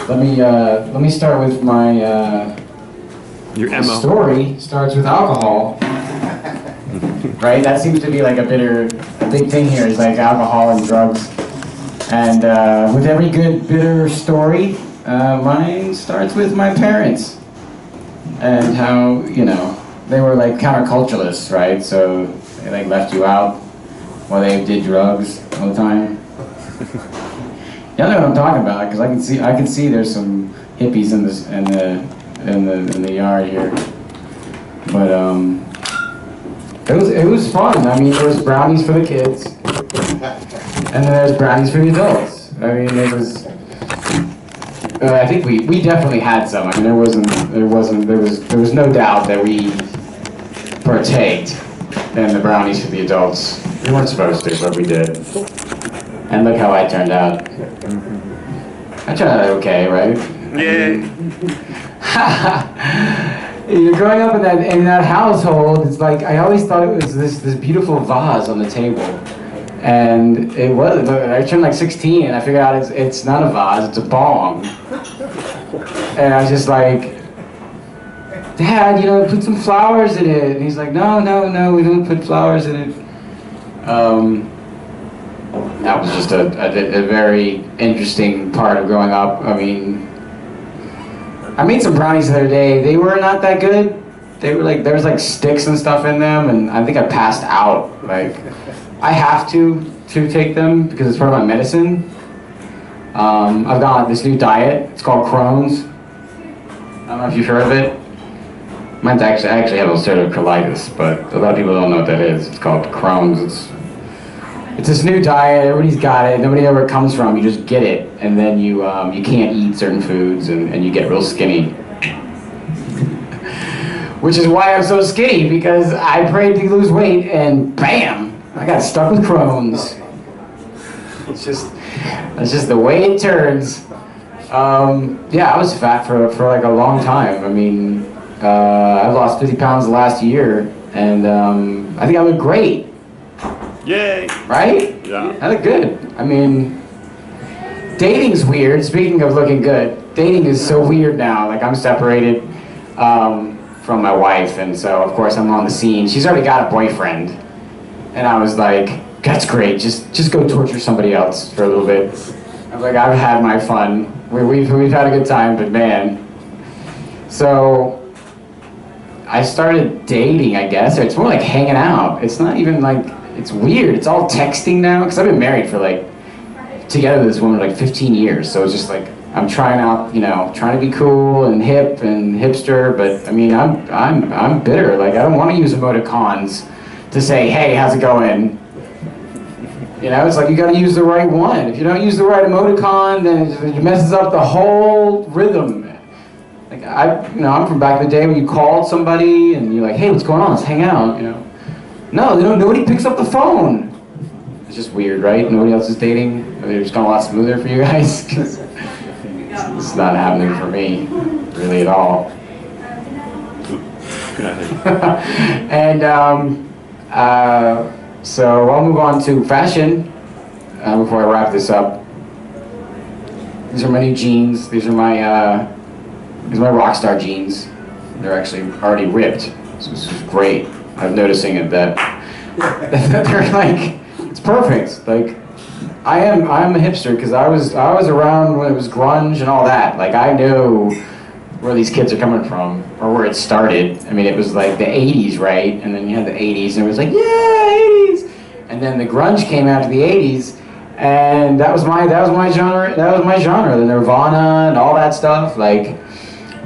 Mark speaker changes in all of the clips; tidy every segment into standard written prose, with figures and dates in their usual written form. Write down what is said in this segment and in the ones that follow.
Speaker 1: Let me start with my
Speaker 2: your
Speaker 1: my
Speaker 2: MO.
Speaker 1: story starts with alcohol. Right? That seems to be like a big thing here is like alcohol and drugs. And with every good bitter story, mine starts with my parents and how, you know, they were like counterculturalists, right? So they like left you out while they did drugs all the time. Y'all know what I'm talking about because I can see there's some hippies in the yard here. But it was fun. I mean, there was brownies for the kids, and then there's brownies for the adults. I mean, it was. I think we definitely had some. I mean, there was no doubt that we partaked in the brownies for the adults. We weren't supposed to, but we did. And look how I turned out. I turned out okay, right?
Speaker 2: Yeah.
Speaker 1: You're growing up in that household. It's like I always thought it was this beautiful vase on the table, and it was. I turned like 16, and I figured out it's not a vase, it's a bong. And I was just like, Dad, you know, put some flowers in it. And he's like, No, we don't put flowers in it. That was just a very interesting part of growing up. I mean, I made some brownies the other day. They were not that good. They were like, there was like sticks and stuff in them, and I think I passed out. Like, I have to take them because it's part of my medicine. I've got this new diet. It's called Crohn's. I don't know if you've heard of it. Mine's I actually have ulcerative colitis, but a lot of people don't know what that is. It's called Crohn's. It's this new diet. Everybody's got it. Nobody knows where it comes from. You just get it, and then you can't eat certain foods, and you get real skinny. Which is why I'm so skinny, because I prayed to lose weight, and bam, I got stuck with Crohn's. That's just the way it turns. Yeah, I was fat for like a long time. I mean, I've lost 50 pounds the last year, and I think I look great.
Speaker 2: Yay!
Speaker 1: Right?
Speaker 2: Yeah.
Speaker 1: I look good. I mean, dating's weird. Speaking of looking good, dating is so weird now. Like, I'm separated from my wife, and so of course I'm on the scene. She's already got a boyfriend, and I was like, that's great. Just go torture somebody else for a little bit. I was like, I've had my fun. We've had a good time, but man. So I started dating, I guess. It's more like hanging out. It's not even like, it's weird. It's all texting now, because I've been married for like, together with this woman like 15 years. So it's just like, I'm trying out, you know, trying to be cool and hip and hipster, but I mean, I'm bitter. Like, I don't want to use emoticons to say, hey, how's it going? You know, it's like you got to use the right one. If you don't use the right emoticon, then it messes up the whole rhythm. Like, I'm from back in the day when you called somebody and you're like, hey, what's going on? Let's hang out, you know. No, nobody picks up the phone. It's just weird, right? Nobody else is dating. I mean, it's gone a lot smoother for you guys, because it's not happening for me, really, at all. And so I'll move on to fashion before I wrap this up. These are my new jeans. These are my rock star jeans. They're actually already ripped, so this is great. I'm noticing it that they're like, it's perfect. Like, I'm a hipster because I was around when it was grunge and all that. Like, I know where these kids are coming from, or where it started. I mean, it was like the 80s, right? And then you had the 80s, and it was like, yeah, 80s. And then the grunge came after the 80s, and that was my genre. That was my genre, the Nirvana and all that stuff. Like,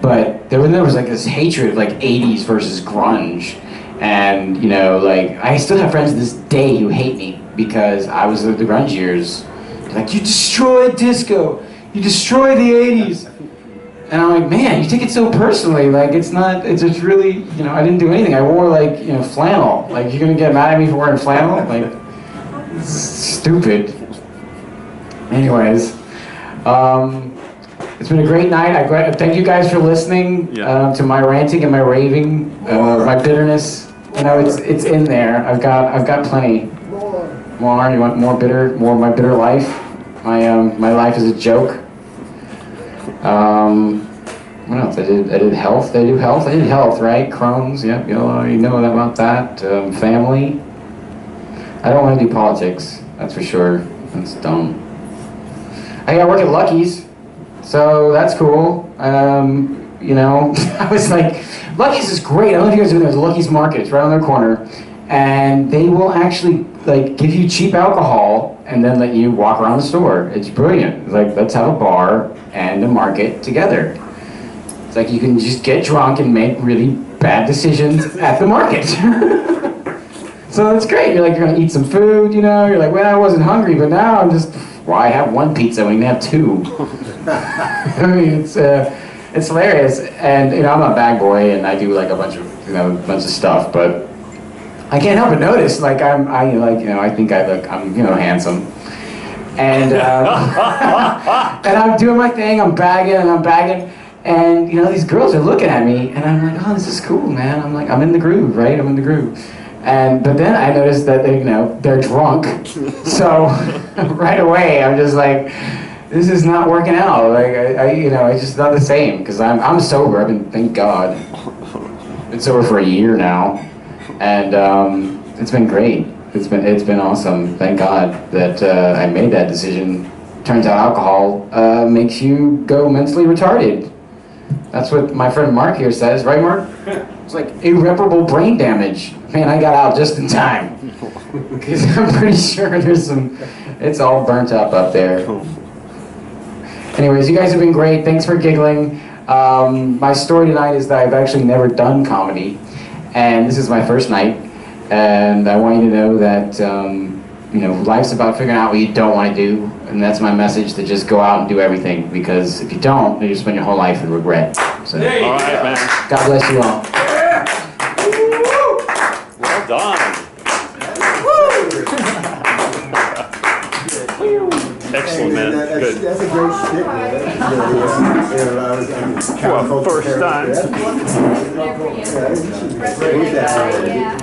Speaker 1: but there was like this hatred of like 80s versus grunge. And, you know, like, I still have friends to this day who hate me because I was the grunge years. They're like, you destroyed disco. You destroyed the 80s. And I'm like, man, you take it so personally. Like, it's just really, you know, I didn't do anything. I wore, like, you know, flannel. Like, you're going to get mad at me for wearing flannel? Like, it's stupid. Anyways, it's been a great night. Thank you guys for listening to my ranting and my raving, my bitterness. You know, it's in there. I've got plenty. More? You want more bitter? More of my bitter life? My life is a joke. What else? I did health. They do health. I did health, right? Crohn's. Yep. You know about that. Family. I don't want to do politics. That's for sure. That's dumb. I work at Lucky's, so that's cool. You know, I was like, Lucky's is great. I don't know if you guys know, there's Lucky's Market. It's right on their corner, and they will actually like give you cheap alcohol and then let you walk around the store. It's brilliant. It's like, let's have a bar and a market together. It's like you can just get drunk and make really bad decisions at the market. So it's great. You're like, you're gonna eat some food, you know. You're like, well, I wasn't hungry, but now I'm just, well, I have one pizza when you can have two. I mean, it's hilarious. And you know, I'm a bag boy, and I do like a bunch of stuff, but I can't help but notice, like I think I'm handsome, and and I'm doing my thing. I'm bagging, and you know, these girls are looking at me, and I'm like, oh, this is cool, man. I'm like, I'm in the groove, right? I'm in the groove. But then I noticed that they're drunk, so right away I'm just like, this is not working out. Like it's just not the same, because I'm sober. Thank God, been sober for a year now, and it's been great. It's been awesome. Thank God that I made that decision. Turns out alcohol makes you go mentally retarded. That's what my friend Mark here says, right, Mark? It's like irreparable brain damage. Man, I got out just in time, because I'm pretty sure it's all burnt up there. Anyways, you guys have been great. Thanks for giggling. My story tonight is that I've actually never done comedy, and this is my first night. And I want you to know that life's about figuring out what you don't want to do, and that's my message: to just go out and do everything. Because if you don't, then you spend your whole life in regret. So,
Speaker 2: all right, man.
Speaker 1: God bless you all.
Speaker 2: Well done. Excellent, man. Good.
Speaker 3: That's a great stick, man.
Speaker 2: Well, first time.
Speaker 3: Yeah,